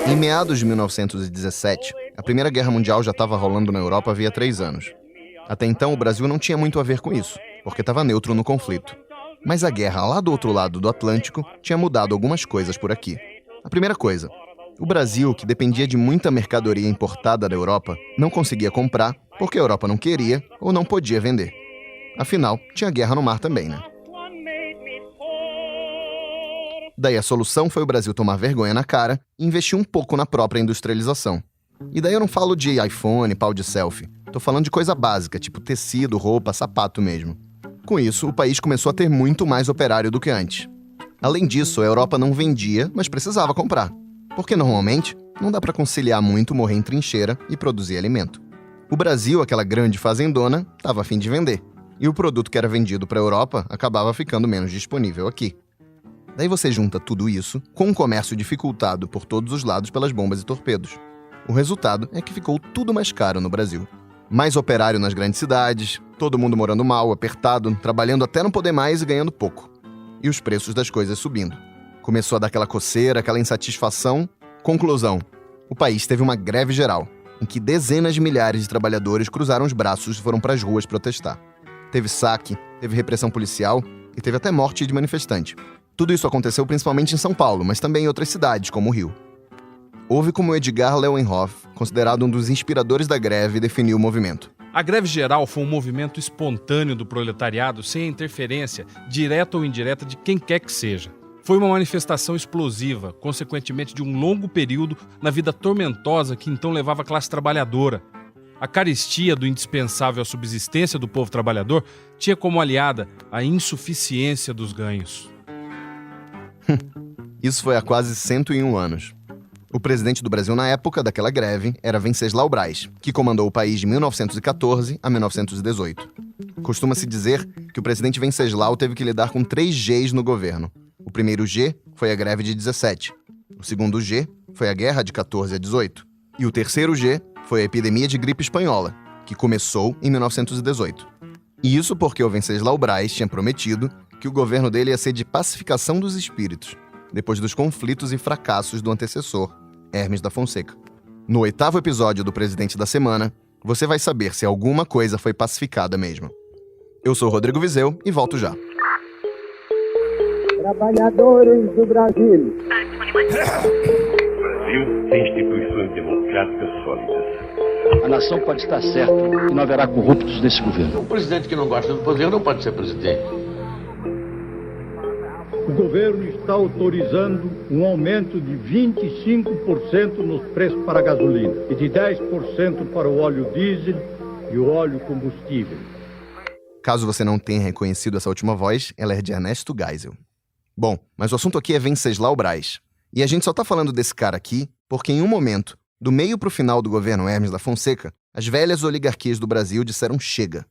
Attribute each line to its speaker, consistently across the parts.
Speaker 1: Em meados de 1917, a Primeira Guerra Mundial já estava rolando na Europa havia 3 anos. Até então, o Brasil não tinha muito a ver com isso, porque estava neutro no conflito. Mas a guerra lá do outro lado do Atlântico tinha mudado algumas coisas por aqui. A primeira coisa, o Brasil, que dependia de muita mercadoria importada da Europa, não conseguia comprar porque a Europa não queria ou não podia vender. Afinal, tinha guerra no mar também, né? Daí a solução foi o Brasil tomar vergonha na cara e investir um pouco na própria industrialização. E daí eu não falo de iPhone, pau de selfie. Tô falando de coisa básica, tipo tecido, roupa, sapato mesmo. Com isso, o país começou a ter muito mais operário do que antes. Além disso, a Europa não vendia, mas precisava comprar. Porque normalmente, não dá pra conciliar muito morrer em trincheira e produzir alimento. O Brasil, aquela grande fazendona, tava a fim de vender. E o produto que era vendido pra Europa acabava ficando menos disponível aqui. Daí você junta tudo isso com um comércio dificultado por todos os lados pelas bombas e torpedos. O resultado é que ficou tudo mais caro no Brasil. Mais operário nas grandes cidades, todo mundo morando mal, apertado, trabalhando até não poder mais e ganhando pouco. E os preços das coisas subindo. Começou a dar aquela coceira, aquela insatisfação. Conclusão: o país teve uma greve geral, em que dezenas de milhares de trabalhadores cruzaram os braços e foram para as ruas protestar. Teve saque, teve repressão policial e teve até morte de manifestante. Tudo isso aconteceu principalmente em São Paulo, mas também em outras cidades, como o Rio. Houve como Edgar Leuenhoff, considerado um dos inspiradores da greve, definiu o movimento.
Speaker 2: A greve geral foi um movimento espontâneo do proletariado sem a interferência, direta ou indireta, de quem quer que seja. Foi uma manifestação explosiva, consequentemente de um longo período na vida tormentosa que então levava a classe trabalhadora. A carestia do indispensável à subsistência do povo trabalhador tinha como aliada a insuficiência dos ganhos.
Speaker 1: Isso foi há quase 101 anos. O presidente do Brasil na época daquela greve era Venceslau Braz, que comandou o país de 1914 a 1918. Costuma-se dizer que o presidente Venceslau teve que lidar com 3 Gs no governo. O primeiro G foi a greve de 17. O segundo G foi a guerra de 14 a 18. E o terceiro G foi a epidemia de gripe espanhola, que começou em 1918. E isso porque o Venceslau Braz tinha prometido que o governo dele ia ser de pacificação dos espíritos, depois dos conflitos e fracassos do antecessor, Hermes da Fonseca. No 8º episódio do Presidente da Semana, você vai saber se alguma coisa foi pacificada mesmo. Eu sou Rodrigo Vizeu e volto já.
Speaker 3: Trabalhadores do Brasil.
Speaker 4: O Brasil tem instituições democráticas sólidas.
Speaker 5: A nação pode estar certa e não haverá corruptos nesse governo.
Speaker 6: Um presidente que não gosta do poder não pode ser presidente.
Speaker 3: O governo está autorizando um aumento de 25% nos preços para a gasolina e de 10% para o óleo diesel e o óleo combustível.
Speaker 1: Caso você não tenha reconhecido essa última voz, ela é de Ernesto Geisel. Bom, mas o assunto aqui é Venceslau Braz. E a gente só tá falando desse cara aqui porque em um momento, do meio pro final do governo Hermes da Fonseca, as velhas oligarquias do Brasil disseram chega.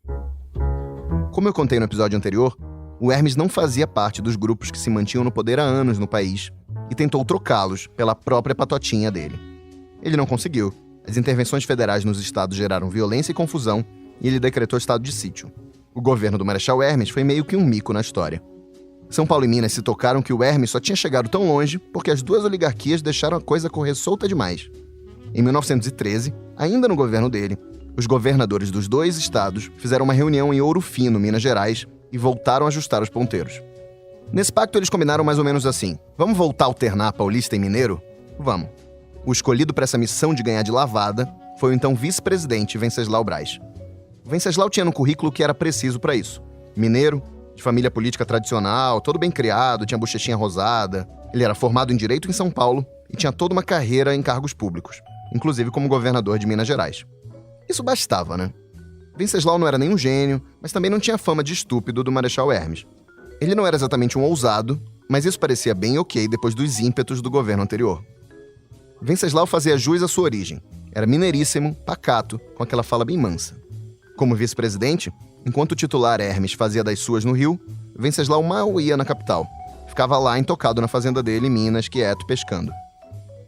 Speaker 1: Como eu contei no episódio anterior, o Hermes não fazia parte dos grupos que se mantinham no poder há anos no país e tentou trocá-los pela própria patotinha dele. Ele não conseguiu. As intervenções federais nos estados geraram violência e confusão e ele decretou estado de sítio. O governo do Marechal Hermes foi meio que um mico na história. São Paulo e Minas se tocaram que o Hermes só tinha chegado tão longe porque as 2 oligarquias deixaram a coisa correr solta demais. Em 1913, ainda no governo dele, os governadores dos 2 estados fizeram uma reunião em Ouro Fino, Minas Gerais, e voltaram a ajustar os ponteiros. Nesse pacto eles combinaram mais ou menos assim: vamos voltar a alternar paulista e mineiro? Vamos. O escolhido para essa missão de ganhar de lavada foi o então vice-presidente Venceslau Braz. O Venceslau tinha no currículo o que era preciso para isso. Mineiro, de família política tradicional, todo bem criado, tinha bochechinha rosada. Ele era formado em Direito em São Paulo e tinha toda uma carreira em cargos públicos, inclusive como governador de Minas Gerais. Isso bastava, né? Venceslau não era nem um gênio, mas também não tinha fama de estúpido do Marechal Hermes. Ele não era exatamente um ousado, mas isso parecia bem ok depois dos ímpetos do governo anterior. Venceslau fazia jus à sua origem. Era mineiríssimo, pacato, com aquela fala bem mansa. Como vice-presidente, enquanto o titular Hermes fazia das suas no Rio, Venceslau mal ia na capital. Ficava lá intocado na fazenda dele em Minas, quieto, pescando.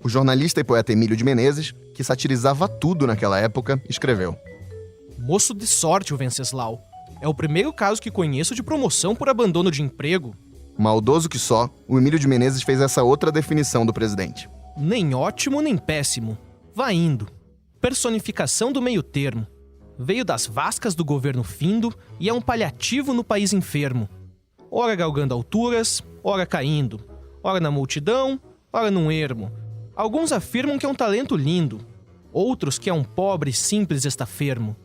Speaker 1: O jornalista e poeta Emílio de Menezes, que satirizava tudo naquela época, escreveu:
Speaker 7: Moço de sorte o Venceslau. É o primeiro caso que conheço de promoção por abandono de emprego.
Speaker 1: Maldoso que só, o Emílio de Menezes fez essa outra definição do presidente.
Speaker 7: Nem ótimo nem péssimo. Vai indo. Personificação do meio termo. Veio das vascas do governo findo e é um paliativo no país enfermo. Ora galgando alturas, ora caindo. Ora na multidão, ora num ermo. Alguns afirmam que é um talento lindo. Outros que é um pobre simples estafermo.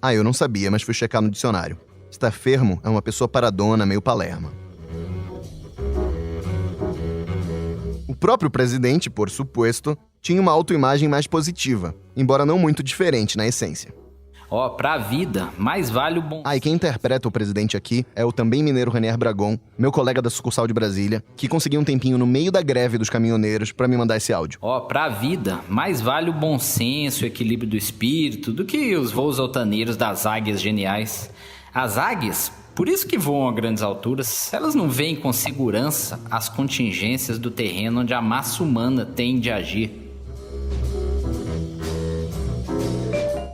Speaker 1: Ah, eu não sabia, mas fui checar no dicionário. Estafermo é uma pessoa paradona, meio palerma. O próprio presidente, por suposto, tinha uma autoimagem mais positiva, embora não muito diferente na essência.
Speaker 8: Pra vida, mais vale o bom...
Speaker 1: E quem interpreta o presidente aqui é o também mineiro Ranier Bragon, meu colega da sucursal de Brasília, que conseguiu um tempinho no meio da greve dos caminhoneiros pra me mandar esse áudio.
Speaker 8: Pra vida, mais vale o bom senso, o equilíbrio do espírito, do que os voos altaneiros das águias geniais. As águias, por isso que voam a grandes alturas, elas não veem com segurança as contingências do terreno onde a massa humana tem de agir.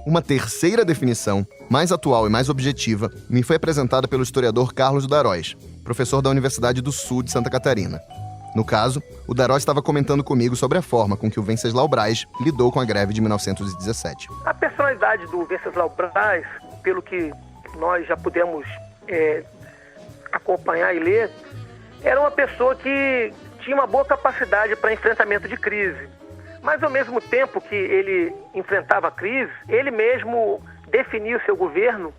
Speaker 1: Uma terceira definição, mais atual e mais objetiva, me foi apresentada pelo historiador Carlos Darós, professor da Universidade do Sul de Santa Catarina. No caso, o Darós estava comentando comigo sobre a forma com que o Venceslau Braz lidou com a greve de 1917.
Speaker 9: A personalidade do Venceslau Braz, pelo que nós já pudemos acompanhar e ler, era uma pessoa que tinha uma boa capacidade para enfrentamento de crise. Mas, ao mesmo tempo que ele enfrentava a crise, ele mesmo definia o seu governo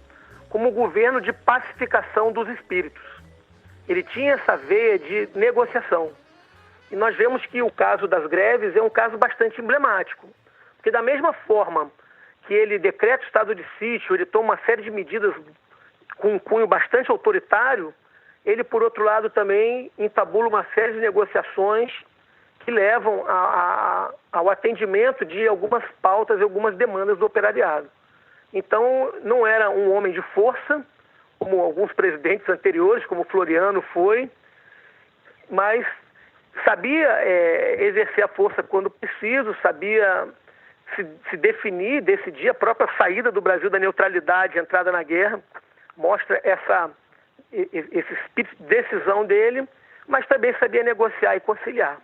Speaker 9: como um governo de pacificação dos espíritos. Ele tinha essa veia de negociação. E nós vemos que o caso das greves é um caso bastante emblemático. Porque da mesma forma que ele decreta o estado de sítio, ele toma uma série de medidas com um cunho bastante autoritário, ele, por outro lado, também entabula uma série de negociações que levam ao atendimento de algumas pautas e algumas demandas do operariado. Então, não era um homem de força, como alguns presidentes anteriores, como Floriano foi, mas sabia exercer a força quando preciso, sabia se definir, decidir. A própria saída do Brasil da neutralidade, entrada na guerra, mostra esse espírito de decisão dele, mas também sabia negociar e conciliar.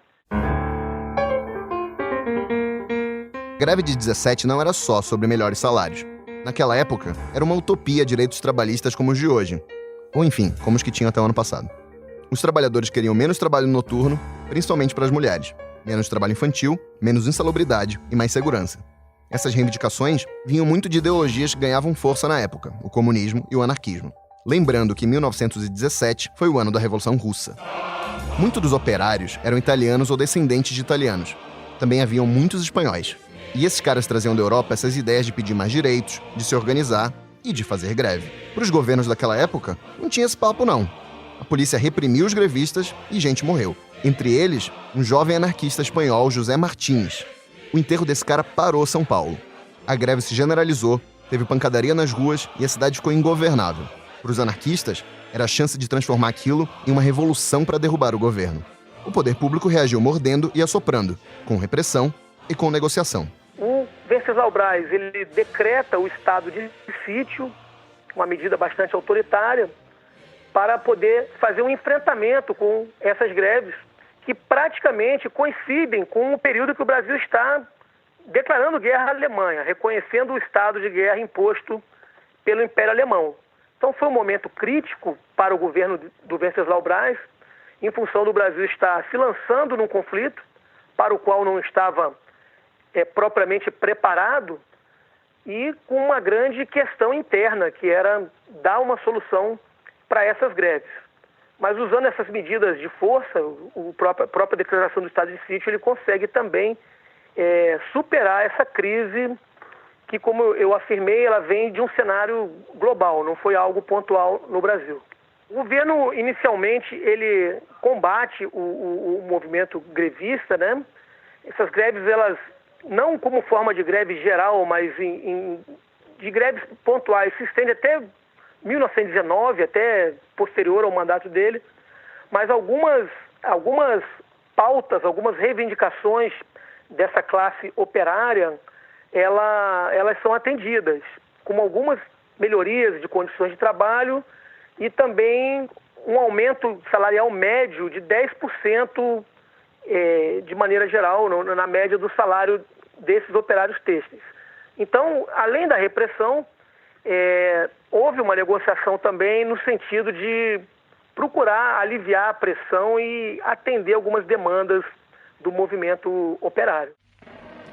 Speaker 1: A greve de 17 não era só sobre melhores salários. Naquela época, era uma utopia direitos trabalhistas como os de hoje. Ou enfim, como os que tinham até o ano passado. Os trabalhadores queriam menos trabalho noturno, principalmente para as mulheres. Menos trabalho infantil, menos insalubridade e mais segurança. Essas reivindicações vinham muito de ideologias que ganhavam força na época, o comunismo e o anarquismo. Lembrando que 1917 foi o ano da Revolução Russa. Muitos dos operários eram italianos ou descendentes de italianos. Também haviam muitos espanhóis. E esses caras traziam da Europa essas ideias de pedir mais direitos, de se organizar e de fazer greve. Para os governos daquela época, não tinha esse papo não. A polícia reprimiu os grevistas e gente morreu. Entre eles, um jovem anarquista espanhol, José Martins. O enterro desse cara parou São Paulo. A greve se generalizou, teve pancadaria nas ruas e a cidade ficou ingovernável. Para os anarquistas, era a chance de transformar aquilo em uma revolução para derrubar o governo. O poder público reagiu mordendo e assoprando, com repressão e com negociação.
Speaker 9: O Venceslau Braz, ele decreta o estado de sítio, uma medida bastante autoritária, para poder fazer um enfrentamento com essas greves, que praticamente coincidem com o período que o Brasil está declarando guerra à Alemanha, reconhecendo o estado de guerra imposto pelo Império Alemão. Então foi um momento crítico para o governo do Venceslau Braz, em função do Brasil estar se lançando num conflito para o qual não estava propriamente preparado e com uma grande questão interna, que era dar uma solução para essas greves. Mas usando essas medidas de força, a própria declaração do estado de sítio, ele consegue também superar essa crise que, como eu afirmei, ela vem de um cenário global, não foi algo pontual no Brasil. O governo, inicialmente, ele combate o movimento grevista, né? Essas greves, elas, não como forma de greve geral, mas de greves pontuais, se estende até 1919, até posterior ao mandato dele, mas algumas pautas, algumas reivindicações dessa classe operária, elas são atendidas, como algumas melhorias de condições de trabalho e também um aumento salarial médio de 10% de maneira geral, na média do salário desses operários têxteis. Então, além da repressão, houve uma negociação também no sentido de procurar aliviar a pressão e atender algumas demandas do movimento operário.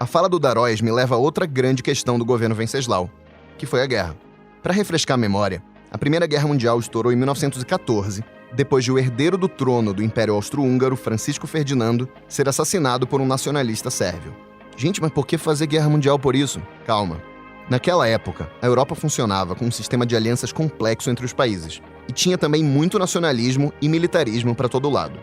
Speaker 1: A fala do Darós me leva a outra grande questão do governo Venceslau, que foi a guerra. Para refrescar a memória, a Primeira Guerra Mundial estourou em 1914, depois de o herdeiro do trono do Império Austro-Húngaro, Francisco Ferdinando, ser assassinado por um nacionalista sérvio. Gente, mas por que fazer guerra mundial por isso? Calma. Naquela época, a Europa funcionava com um sistema de alianças complexo entre os países, e tinha também muito nacionalismo e militarismo para todo lado.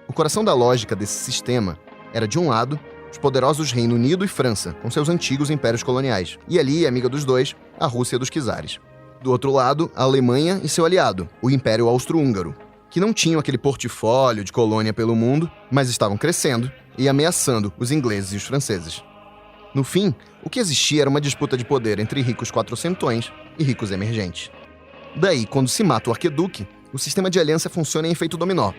Speaker 1: O coração da lógica desse sistema era, de um lado, os poderosos Reino Unido e França, com seus antigos impérios coloniais, e ali, amiga dos dois, a Rússia dos czares. Do outro lado, a Alemanha e seu aliado, o Império Austro-Húngaro, que não tinham aquele portfólio de colônia pelo mundo, mas estavam crescendo e ameaçando os ingleses e os franceses. No fim, o que existia era uma disputa de poder entre ricos quatrocentões e ricos emergentes. Daí, quando se mata o arquiduque, o sistema de aliança funciona em efeito dominó.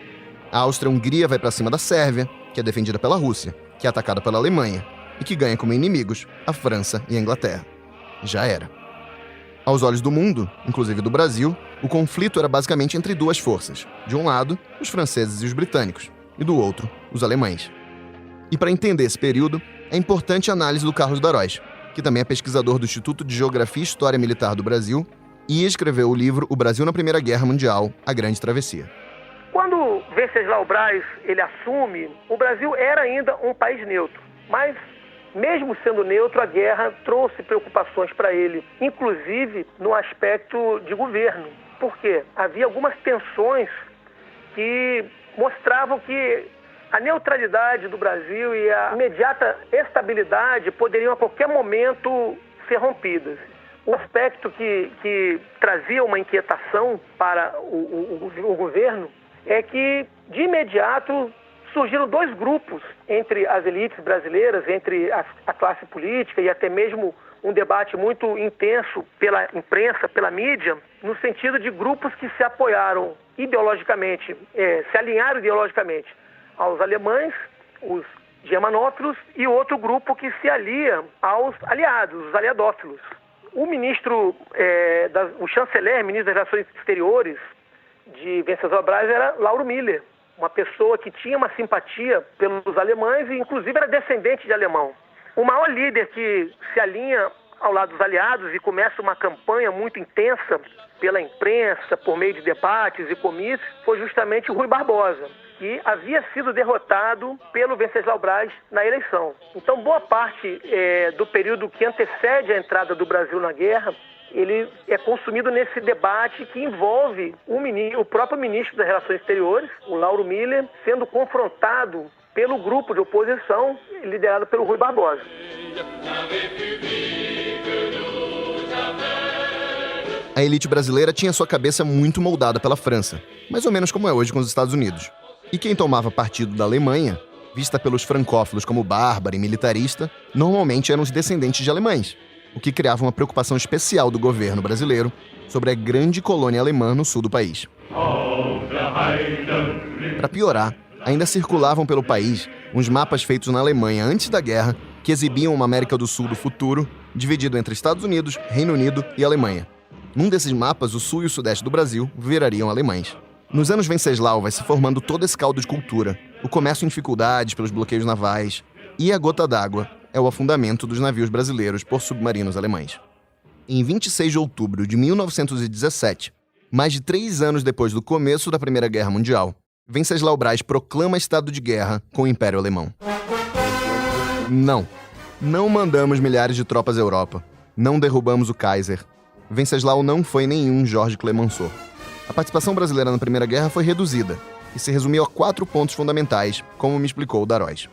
Speaker 1: A Áustria-Hungria vai para cima da Sérvia, que é defendida pela Rússia, que é atacada pela Alemanha, e que ganha como inimigos a França e a Inglaterra. Já era. Aos olhos do mundo, inclusive do Brasil, o conflito era basicamente entre duas forças. De um lado, os franceses e os britânicos, e do outro, os alemães. E para entender esse período, é importante a análise do Carlos Darós, que também é pesquisador do Instituto de Geografia e História Militar do Brasil e escreveu o livro O Brasil na Primeira Guerra Mundial, A Grande Travessia.
Speaker 9: Quando Venceslau Braz ele assume, o Brasil era ainda um país neutro, mas mesmo sendo neutro, a guerra trouxe preocupações para ele, inclusive no aspecto de governo. Por quê? Havia algumas tensões que mostravam que a neutralidade do Brasil e a imediata estabilidade poderiam a qualquer momento ser rompidas. O aspecto que trazia uma inquietação para o governo é que, de imediato, surgiram dois grupos entre as elites brasileiras, entre a classe política e até mesmo um debate muito intenso pela imprensa, pela mídia, no sentido de grupos que se apoiaram ideologicamente, se alinharam ideologicamente aos alemães, os germanófilos, e outro grupo que se alia aos aliados, os aliadófilos. O ministro, o chanceler, ministro das Relações Exteriores de Venceslau Braz era Lauro Miller, uma pessoa que tinha uma simpatia pelos alemães e inclusive era descendente de alemão. O maior líder que se alinha ao lado dos aliados e começa uma campanha muito intensa pela imprensa, por meio de debates e comícios, foi justamente o Rui Barbosa, que havia sido derrotado pelo Venceslau Braz na eleição. Então, boa parte do período que antecede a entrada do Brasil na guerra, ele é consumido nesse debate que envolve o próprio ministro das Relações Exteriores, o Lauro Miller, sendo confrontado pelo grupo de oposição liderado pelo Rui Barbosa.
Speaker 1: A elite brasileira tinha sua cabeça muito moldada pela França, mais ou menos como é hoje com os Estados Unidos. E quem tomava partido da Alemanha, vista pelos francófilos como bárbara e militarista, normalmente eram os descendentes de alemães, o que criava uma preocupação especial do governo brasileiro sobre a grande colônia alemã no sul do país. Para piorar, ainda circulavam pelo país uns mapas feitos na Alemanha antes da guerra que exibiam uma América do Sul do futuro, dividido entre Estados Unidos, Reino Unido e Alemanha. Num desses mapas, o sul e o sudeste do Brasil virariam alemães. Nos anos Venceslau vai se formando todo esse caldo de cultura, o comércio em dificuldades pelos bloqueios navais, e a gota d'água é o afundamento dos navios brasileiros por submarinos alemães. Em 26 de outubro de 1917, mais de 3 anos depois do começo da Primeira Guerra Mundial, Venceslau Braz proclama estado de guerra com o Império Alemão. Não mandamos milhares de tropas à Europa. Não derrubamos o Kaiser. Venceslau não foi nenhum Jorge Clemenceau. A participação brasileira na Primeira Guerra foi reduzida e se resumiu a 4 pontos fundamentais, como me explicou o Darós.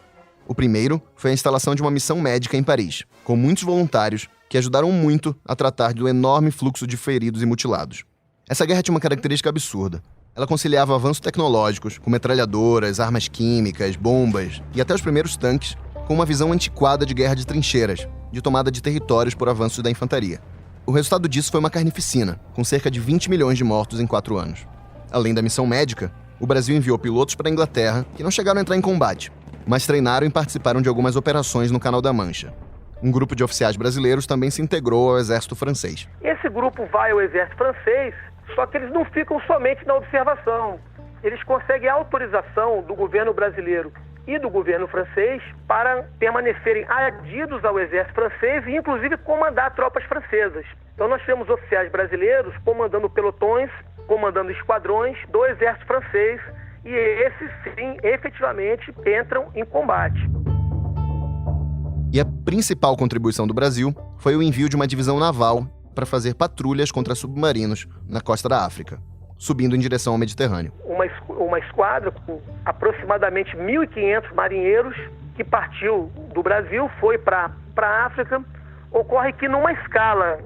Speaker 1: O primeiro foi a instalação de uma missão médica em Paris, com muitos voluntários que ajudaram muito a tratar do enorme fluxo de feridos e mutilados. Essa guerra tinha uma característica absurda. Ela conciliava avanços tecnológicos, com metralhadoras, armas químicas, bombas e até os primeiros tanques, com uma visão antiquada de guerra de trincheiras, de tomada de territórios por avanços da infantaria. O resultado disso foi uma carnificina, com cerca de 20 milhões de mortos em 4 anos. Além da missão médica, o Brasil enviou pilotos para a Inglaterra que não chegaram a entrar em combate, mas treinaram e participaram de algumas operações no Canal da Mancha. Um grupo de oficiais brasileiros também se integrou ao exército francês.
Speaker 9: Esse grupo vai ao exército francês, só que eles não ficam somente na observação. Eles conseguem a autorização do governo brasileiro e do governo francês para permanecerem adidos ao exército francês e, inclusive, comandar tropas francesas. Então, nós temos oficiais brasileiros comandando pelotões, comandando esquadrões do exército francês, e esses, sim, efetivamente entram em combate.
Speaker 1: E a principal contribuição do Brasil foi o envio de uma divisão naval para fazer patrulhas contra submarinos na costa da África, subindo em direção ao Mediterrâneo.
Speaker 9: Uma esquadra com aproximadamente 1.500 marinheiros que partiu do Brasil, foi para a África. Ocorre que numa escala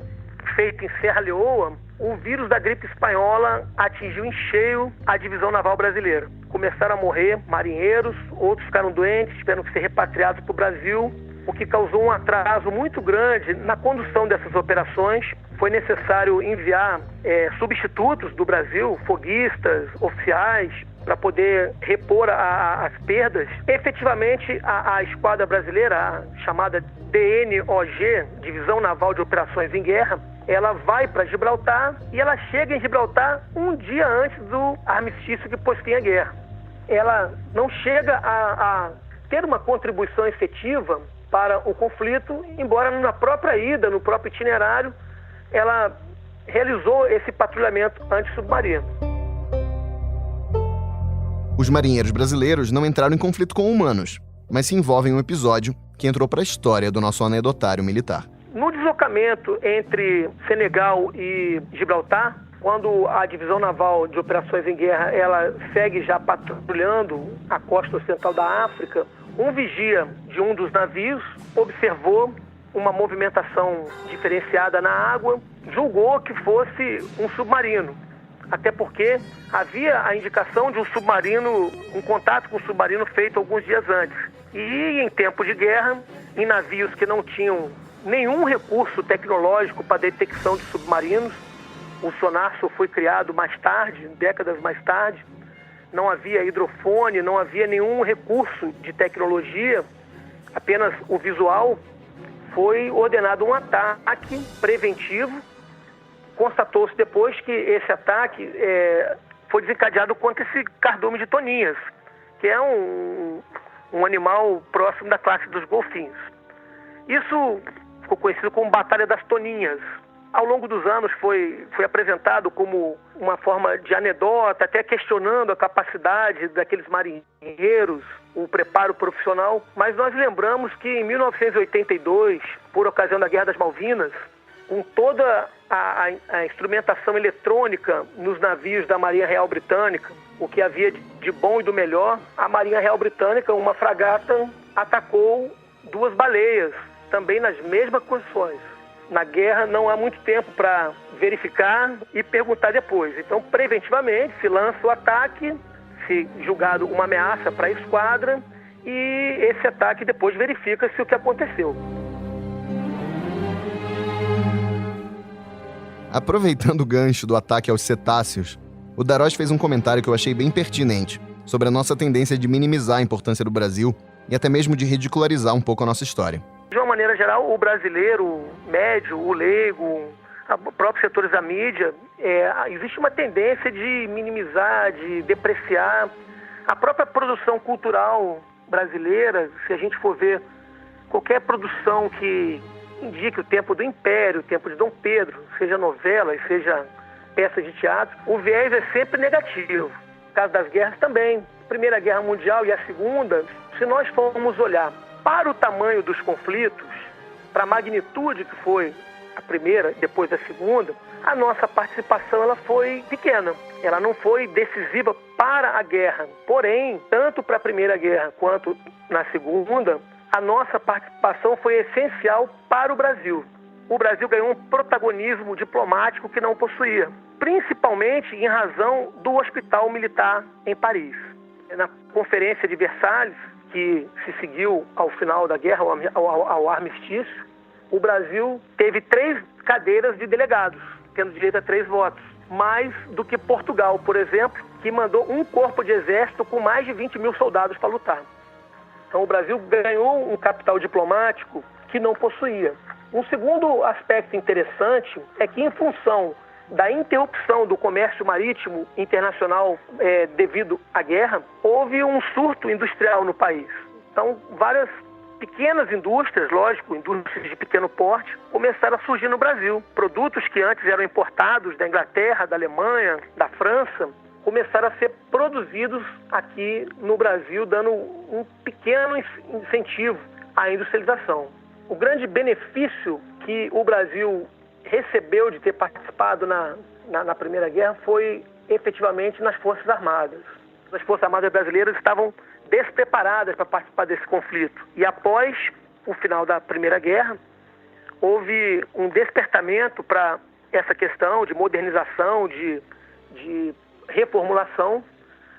Speaker 9: feita em Serra Leoa, o vírus da gripe espanhola atingiu em cheio a divisão naval brasileira. Começaram a morrer marinheiros, outros ficaram doentes, tiveram que ser repatriados para o Brasil, o que causou um atraso muito grande na condução dessas operações. Foi necessário enviar substitutos do Brasil, foguistas, oficiais, para poder repor as perdas. Efetivamente, a esquadra brasileira, a chamada DNOG, Divisão Naval de Operações em Guerra, ela vai para Gibraltar e ela chega em Gibraltar um dia antes do armistício que pôs fim à guerra. Ela não chega a ter uma contribuição efetiva para o conflito, embora na própria ida, no próprio itinerário, ela realizou esse patrulhamento antissubmarino.
Speaker 1: Os marinheiros brasileiros não entraram em conflito com humanos, mas se envolvem em um episódio que entrou para a história do nosso anedotário militar.
Speaker 9: No deslocamento entre Senegal e Gibraltar, quando a Divisão Naval de Operações em Guerra ela segue já patrulhando a costa ocidental da África, um vigia de um dos navios observou uma movimentação diferenciada na água, julgou que fosse um submarino, até porque havia a indicação de um submarino, um contato com um submarino feito alguns dias antes. E em tempo de guerra, em navios que não tinham nenhum recurso tecnológico para detecção de submarinos, o sonar só foi criado mais tarde, décadas mais tarde, não havia hidrofone, não havia nenhum recurso de tecnologia, apenas o visual. Foi ordenado um ataque preventivo. Constatou-se depois que esse ataque foi desencadeado contra esse cardume de toninhas, que é um animal próximo da classe dos golfinhos. Isso ficou conhecido como Batalha das Toninhas. Ao longo dos anos foi apresentado como uma forma de anedota, até questionando a capacidade daqueles marinheiros, o preparo profissional. Mas nós lembramos que em 1982, por ocasião da Guerra das Malvinas, com toda a instrumentação eletrônica nos navios da Marinha Real Britânica, o que havia de bom e do melhor, a Marinha Real Britânica, uma fragata, atacou 2 baleias, também nas mesmas condições. Na guerra não há muito tempo para verificar e perguntar depois. Então, preventivamente, se lança o ataque, se julgado uma ameaça para a esquadra, e esse ataque depois verifica-se o que aconteceu.
Speaker 1: Aproveitando o gancho do ataque aos cetáceos, o Darós fez um comentário que eu achei bem pertinente sobre a nossa tendência de minimizar a importância do Brasil e até mesmo de ridicularizar um pouco a nossa história.
Speaker 9: De uma maneira geral, o brasileiro médio, o leigo, próprios setores da mídia, existe uma tendência de minimizar, de depreciar a própria produção cultural brasileira. Se a gente for ver qualquer produção que indique o tempo do Império, o tempo de Dom Pedro, seja novelas, seja peças de teatro, o viés é sempre negativo. No caso das guerras também. Primeira Guerra Mundial e a Segunda, se nós formos olhar para o tamanho dos conflitos, para a magnitude que foi a primeira, depois a segunda, a nossa participação ela foi pequena. Ela não foi decisiva para a guerra. Porém, tanto para a Primeira Guerra quanto na Segunda, a nossa participação foi essencial para o Brasil. O Brasil ganhou um protagonismo diplomático que não possuía, principalmente em razão do Hospital Militar em Paris. Na Conferência de Versalhes, que se seguiu ao final da guerra, ao armistício, o Brasil teve 3 cadeiras de delegados, tendo direito a 3 votos. Mais do que Portugal, por exemplo, que mandou um corpo de exército com mais de 20 mil soldados para lutar. Então o Brasil ganhou um capital diplomático que não possuía. Um segundo aspecto interessante é que, em função da interrupção do comércio marítimo internacional devido à guerra, houve um surto industrial no país. Então, várias pequenas indústrias, lógico, indústrias de pequeno porte, começaram a surgir no Brasil. Produtos que antes eram importados da Inglaterra, da Alemanha, da França, começaram a ser produzidos aqui no Brasil, dando um pequeno incentivo à industrialização. O grande benefício que o Brasil recebeu de ter participado na Primeira Guerra foi efetivamente nas Forças Armadas. As Forças Armadas brasileiras estavam despreparadas para participar desse conflito. E após o final da Primeira Guerra, houve um despertamento para essa questão de modernização, de reformulação.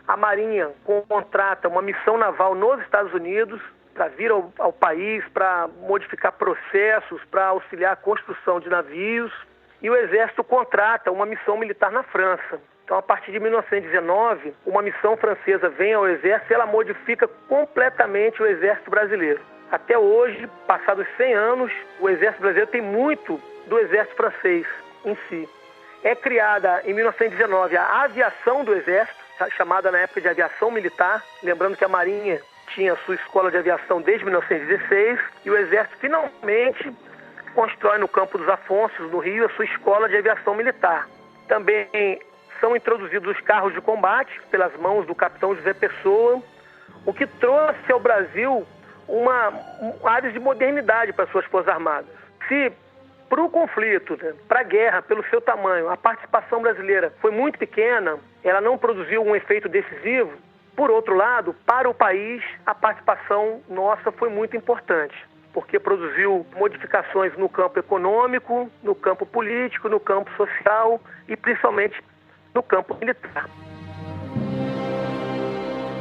Speaker 9: A Marinha contrata uma missão naval nos Estados Unidos para vir ao país, para modificar processos, para auxiliar a construção de navios. E o Exército contrata uma missão militar na França. Então, a partir de 1919, uma missão francesa vem ao Exército e ela modifica completamente o Exército brasileiro. Até hoje, passados 100 anos, o Exército brasileiro tem muito do Exército francês em si. É criada, em 1919, a aviação do Exército, chamada na época de aviação militar. Lembrando que a Marinha tinha sua escola de aviação desde 1916 e o Exército finalmente constrói no Campo dos Afonsos, no Rio, a sua escola de aviação militar. Também são introduzidos os carros de combate pelas mãos do capitão José Pessoa, o que trouxe ao Brasil uma área de modernidade para suas Forças Armadas. Se para o conflito, para a guerra, pelo seu tamanho, a participação brasileira foi muito pequena, ela não produziu um efeito decisivo, por outro lado, para o país, a participação nossa foi muito importante, porque produziu modificações no campo econômico, no campo político, no campo social e principalmente no campo militar.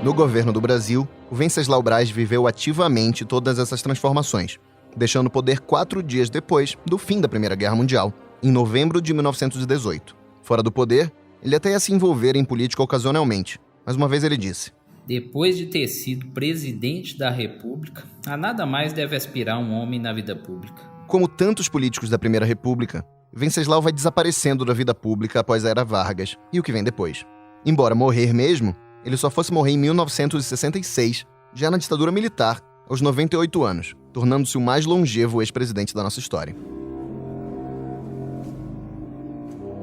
Speaker 1: No governo do Brasil, o Venceslau Braz viveu ativamente todas essas transformações, deixando o poder 4 dias depois do fim da Primeira Guerra Mundial, em novembro de 1918. Fora do poder, ele até ia se envolver em política ocasionalmente, mas uma vez ele disse:
Speaker 8: depois de ter sido presidente da República, a nada mais deve aspirar um homem na vida pública.
Speaker 1: Como tantos políticos da Primeira República, Venceslau vai desaparecendo da vida pública após a Era Vargas e o que vem depois. Embora morrer mesmo, ele só fosse morrer em 1966, já na ditadura militar, aos 98 anos, tornando-se o mais longevo ex-presidente da nossa história.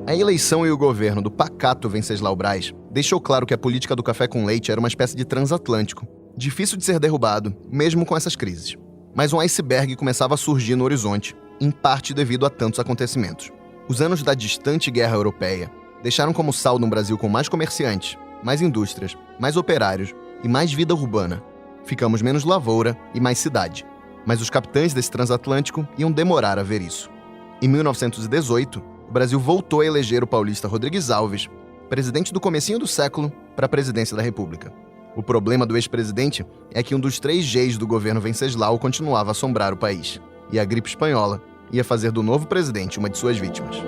Speaker 1: A eleição e o governo do pacato Venceslau Braz deixou claro que a política do café com leite era uma espécie de transatlântico, difícil de ser derrubado, mesmo com essas crises. Mas um iceberg começava a surgir no horizonte, em parte devido a tantos acontecimentos. Os anos da distante guerra europeia deixaram como saldo um Brasil com mais comerciantes, mais indústrias, mais operários e mais vida urbana. Ficamos menos lavoura e mais cidade. Mas os capitães desse transatlântico iam demorar a ver isso. Em 1918, o Brasil voltou a eleger o paulista Rodrigues Alves, presidente do comecinho do século, para a presidência da República. O problema do ex-presidente é que um dos 3 Gs do governo Venceslau continuava a assombrar o país, e a gripe espanhola ia fazer do novo presidente uma de suas vítimas.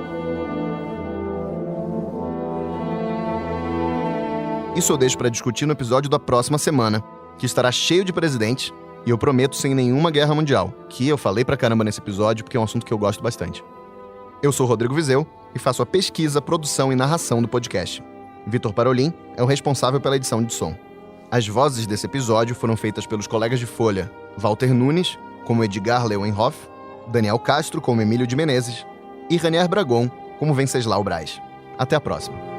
Speaker 1: Isso eu deixo para discutir no episódio da próxima semana, que estará cheio de presidentes, e eu prometo sem nenhuma guerra mundial, que eu falei pra caramba nesse episódio porque é um assunto que eu gosto bastante. Eu sou Rodrigo Vizeu e faço a pesquisa, produção e narração do podcast. Vitor Parolin é o responsável pela edição de som. As vozes desse episódio foram feitas pelos colegas de Folha, Walter Nunes, como Edgar Leuenhoff, Daniel Castro, como Emílio de Menezes, e Ranier Bragon, como Venceslau Braz. Até a próxima.